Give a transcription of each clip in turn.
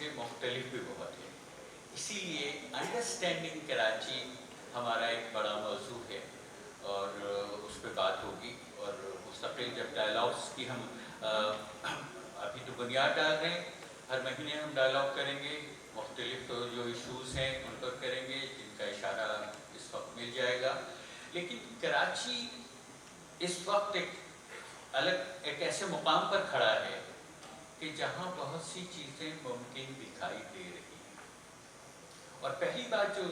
سے مختلف بھی بہت ہے. اسی لیے انڈرسٹینڈنگ کراچی ہمارا ایک بڑا موضوع ہے اور اس پہ بات ہوگی. اور مستقل جب ڈائلاگس کی ہم ابھی تو بنیاد ڈال رہے ہیں, ہر مہینے ہم ڈائلاگ کریں گے, مختلف جو ایشوز ہیں ان پر کریں گے جن کا اشارہ اس وقت مل جائے گا. لیکن کراچی اس وقت ایک ایسے مقام پر کھڑا ہے کہ جہاں بہت سی چیزیں ممکن دکھائی دے رہی ہیں. اور پہلی بات جو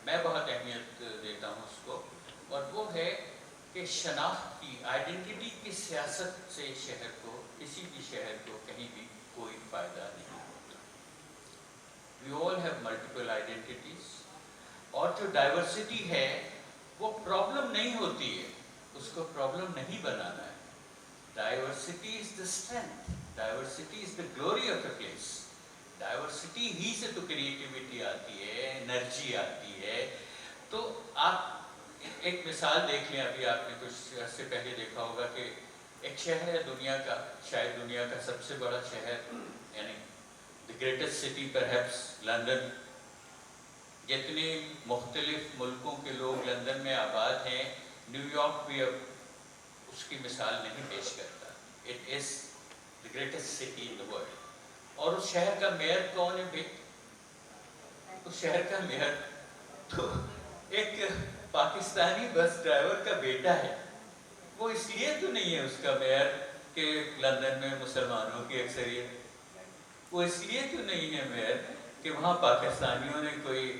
میں بہت اہمیت دیتا ہوں اس کو, اور وہ ہے کہ شناخت کی, آئیڈینٹی کی سیاست سے شہر کو, کسی بھی شہر کو کہیں بھی کوئی فائدہ نہیں ہوتا. وی آل ہیو ملٹیپل آئیڈینٹیز, اور جو ڈائیورسٹی ہے وہ پرابلم نہیں ہوتی ہے, اس کو پرابلم نہیں بنانا ہے. Diversity is the strength, diversity is the glory of a place. Diversity ہی سے تو کریٹیوٹی آتی ہے, انرجی آتی ہے. تو آپ ایک مثال دیکھ لیں, ابھی آپ نے کچھ عرصے پہلے دیکھا ہوگا کہ ایک شہر ہے دنیا کا, شاید دنیا کا سب سے بڑا شہر, یعنی the greatest city perhaps, London. جتنے مختلف ملکوں کے لوگ لندن میں آباد ہیں, نیو یارک بھی اب اس کی مثال نہیں پیش کرتا. It is the greatest city in the world. اور اس شہر کا میئر کون ہے بھائی؟ اس شہر کا میئر تو ایک پاکستانی بس ڈرائیور کا بیٹا ہے. وہ اس لیے تو نہیں ہے اس کا میئر کہ لندن میں مسلمانوں کی اکثریت, وہ اس لیے تو نہیں ہے میئر کہ وہاں پاکستانیوں نے کوئی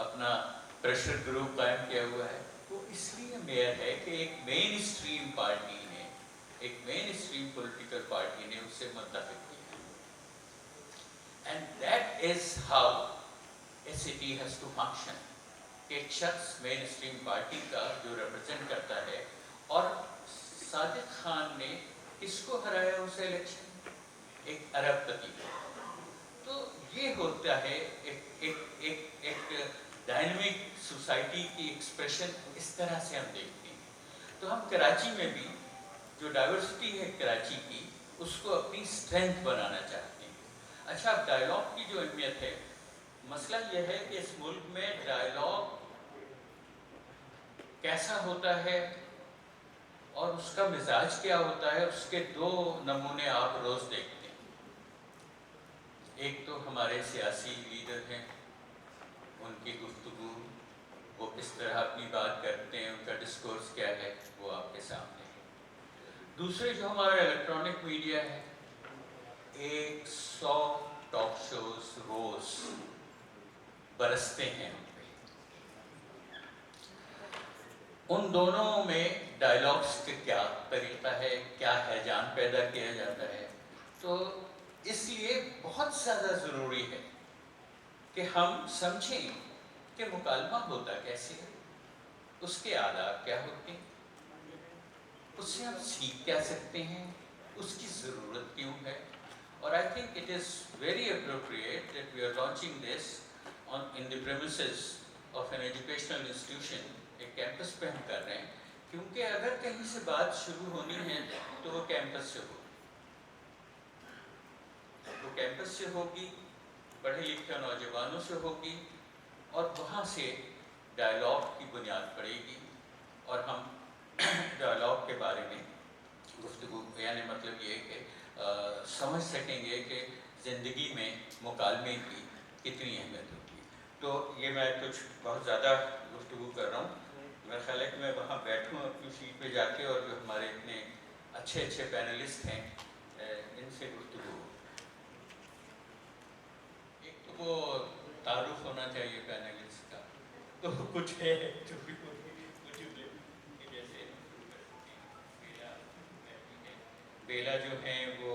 اپنا پریشر گروپ قائم کیا ہوا ہے. وہ اس لیے میئر ہے کہ ایک مین اسٹریم پارٹی نے, ایک مین اسٹریم پولیٹیکل پارٹی نے اس سے متفق کیا. And that is how a city has to function. کہ ایک شخص مین اسٹریم پارٹی کا جو ریپرزینٹ کرتا ہے, اور صادق خان نے کس کو ہرایا اس الیکشن؟ ایک عرب پتی کو. تو یہ ہوتا ہے ایک ڈائنمک سوسائٹی کی ایکسپریشن, اس طرح سے ہم دیکھتے ہیں. تو ہم کراچی میں بھی جو ڈائیورسٹی ہے کراچی کی, اس کو اپنی اسٹرینتھ بنانا چاہتے ہیں. اچھا, ڈائلاگ کی جو اہمیت ہے, مسئلہ یہ ہے کہ اس ملک میں ڈائلاگ کیسا ہوتا ہے اور اس کا مزاج کیا ہوتا ہے, اس کے دو نمونے آپ روز دیکھتے ہیں. ایک تو ہمارے سیاسی لیڈر ہیں, ان کی گفتگو, وہ کس طرح اپنی بات کرتے ہیں, ان کا ڈسکورس کیا ہے, وہ آپ کے سامنے ہے. دوسرے جو ہمارا الیکٹرانک میڈیا ہے, 100 ٹاک شوز روز برستے ہیں ان پہ. ان دونوں میں ڈائلاگس کا کیا طریقہ ہے, کیا ہیجان پیدا کیا جاتا ہے. تو اس لیے بہت زیادہ ضروری ہے کہ ہم سمجھیں کہ مکالمہ ہوتا کیسے ہے, اس کے آداب کیا ہوتے ہیں, اس سے ہم سیکھ کیا سکتے ہیں, اس کی ضرورت کیوں ہے. اور I think it is very appropriate that we are launching this in the premises of an educational institution. ایک کیمپس پہ ہم کر رہے ہیں, کیونکہ اگر کہیں سے بات شروع ہونی ہے تو وہ کیمپس سے ہوگی. وہ کیمپس سے ہوگی, پڑھے لکھے نوجوانوں سے ہوگی, اور وہاں سے ڈائلاگ کی بنیاد پڑے گی. اور ہم ڈائلاگ کے بارے میں گفتگو, یعنی مطلب یہ کہ سمجھ سکیں گے کہ زندگی میں مکالمے کی کتنی اہمیت ہوتی ہے. تو یہ میں کچھ بہت زیادہ گفتگو کر رہا ہوں. میرا خیال ہے کہ میں وہاں بیٹھوں اپنی سیٹ پہ جا کے, اور جو ہمارے اتنے اچھے پینلسٹ ہیں ان سے گفتگو. ایک تو وہ تعارف ہونا چاہیے پینلسٹ کا, تو کچھ ہے جو بھی جیسے بیلا جو ہیں وہ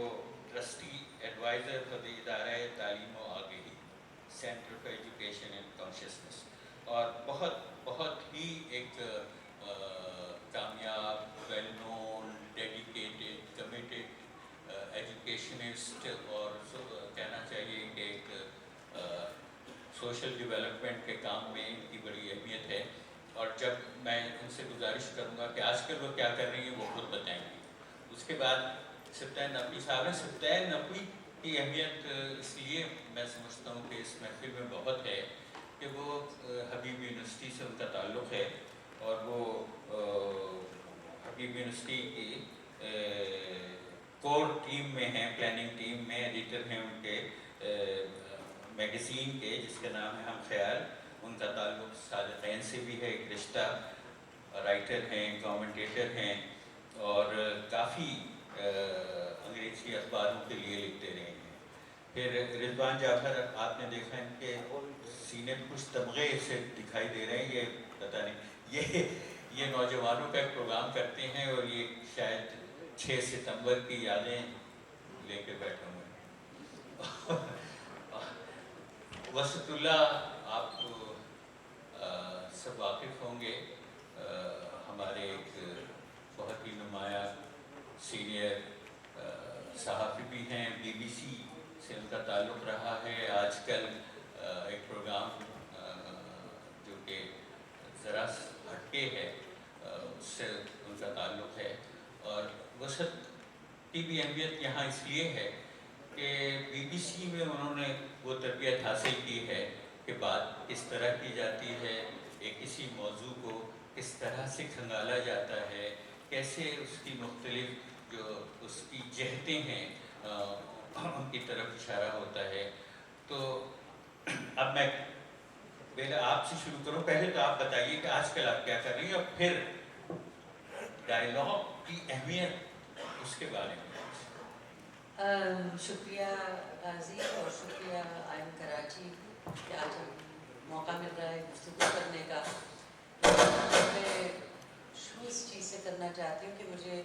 ٹرسٹی ایڈوائزر فدی ادارہ تعلیم و آگہی, centre for education and consciousness, اور بہت ہی ایک کامیاب, well known, dedicated, committed educationist, اور کہنا چاہیے کہ ایک سوشل ڈیولپمنٹ کے کام میں ان کی بڑی اہمیت ہے. اور جب میں ان سے گزارش کروں گا کہ آج کل وہ کیا کر رہی ہیں وہ خود بتائیں گے. اس کے بعد سبطین نقوی صاحب ہیں. سبطین نقوی کی اہمیت اس لیے میں سمجھتا ہوں کہ اس محفل میں بہت ہے کہ وہ حبیب یونیورسٹی سے ان کا تعلق ہے، اور وہ حبیب یونیورسٹی کی کور ٹیم میں ہیں، پلاننگ ٹیم میں ایڈیٹر ہیں ان کے میگزین کے، جس کا نام ہے ہم خیال۔ ان کا تعلق صادقین سے بھی ہے، ایک رشتہ، رائٹر ہیں، کامنٹیٹر ہیں، اور کافی انگریزی اخباروں کے لیے لکھتے رہے ہیں۔ پھر رضوان جعفر، آپ نے دیکھا ان کے سینے پہ کچھ تمغے سے دکھائی دے رہے ہیں، یہ پتہ نہیں، یہ نوجوانوں کا ایک پروگرام کرتے ہیں، اور یہ شاید 6 ستمبر کی یادیں لے کے بیٹھے ہوئے ہیں۔ وسط اللہ، آپ سب واقف ہوں گے، ہمارے ایک بہت ہی نمایاں سینئر صحافی بھی ہیں، BBC سے ان کا تعلق رہا ہے۔ آج کل ایک پروگرام جو کہ ذرا ہٹ کے ہے، اس سے ان کا تعلق ہے۔ اور وسط کی بھی اہمیت یہاں اس لیے ہے کہ BBC میں انہوں نے وہ تربیت حاصل کی ہے کہ بات کس طرح کی جاتی ہے، ایک کسی موضوع کو کس طرح سے کھنگالا جاتا ہے، کیسے اس کی مختلف جو اس کی جہتیں ہیں ان کی طرف اشارہ ہوتا ہے۔ تو اب میں پہلے آپ سے شروع کروں، پہلے تو آپ بتائیے کہ آج کل آپ کیا کر رہی ہیں، اور پھر ڈائلاگ کی اہمیت اس کے بارے میں۔ شکریہ غازی، اور شکریہ آئین کراچی کہ آج موقع مل رہا ہے گفتگو کرنے کا۔ میں شروع اس چیز سے کرنا چاہتی ہوں کہ مجھے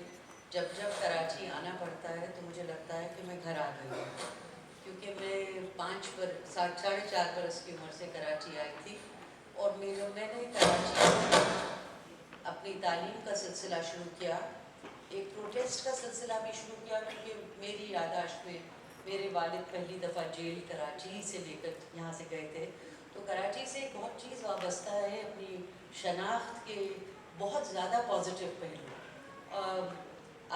جب کراچی آنا پڑتا ہے تو مجھے لگتا ہے کہ میں گھر آ گئی ہوں، کیونکہ میں 4.5 برس کی عمر سے کراچی آئی تھی، اور میں نے کراچی اپنی تعلیم کا سلسلہ شروع کیا، ایک پروٹیسٹ کا سلسلہ بھی شروع کیا، کیونکہ میری یادداشت میں میرے والد پہلی دفعہ جیل کراچی سے لے کر یہاں سے گئے تھے، تو کراچی سے ایک بہت چیز وابستہ ہے، اپنی شناخت کے بہت زیادہ پازیٹیو پہلو۔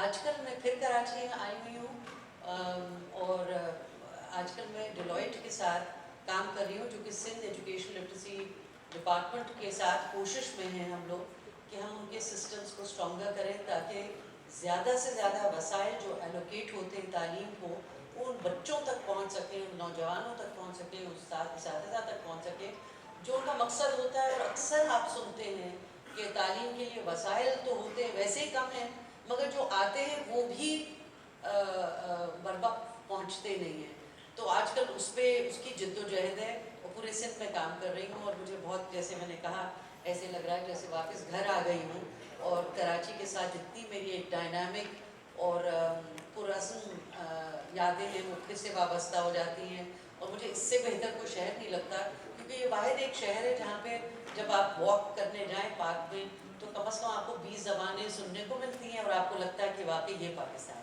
آج کل میں پھر کراچی آئی ہوئی ہوں، اور آج کل میں ڈیلائٹ کے ساتھ کام کر رہی ہوں، جو کہ سندھ ایجوکیشن لٹریسی ڈپارٹمنٹ کے ساتھ کوشش میں ہیں ہم لوگ کہ ہم ان کے سسٹمز کو اسٹرانگر کریں، تاکہ زیادہ سے زیادہ وسائل جو ایلوکیٹ ہوتے ہیں تعلیم کو، وہ ان بچوں تک پہنچ سکیں، ان نوجوانوں تک پہنچ سکیں، اساتذہ تک پہنچ سکیں، جو ان کا مقصد ہوتا ہے۔ اور اکثر آپ سنتے ہیں کہ تعلیم کے لیے وسائل تو ہوتے ہیں ویسے ہی کم ہیں، مگر جو آتے ہیں وہ بھی بروقت پہنچتے نہیں ہیں۔ تو آج کل اس کی جد و جہد ہے، اور پورے سندھ میں کام کر رہی ہوں، اور مجھے بہت، جیسے میں نے کہا، ایسے لگ رہا ہے جیسے واپس گھر آ گئی ہوں، اور کراچی کے ساتھ جتنی میری ایک ڈائنامک اور پررسم یادیں ہیں وہ پھر سے وابستہ ہو جاتی ہیں، اور مجھے اس سے بہتر کوئی شہر نہیں لگتا، کیونکہ یہ واحد ایک شہر ہے جہاں پہ جب آپ واک کرنے جائیں پارک میں تو کم از کم آپ کو 20 زبانیں سننے کو ملتی ہیں، اور آپ کو لگتا ہے کہ واقعی یہ پاکستان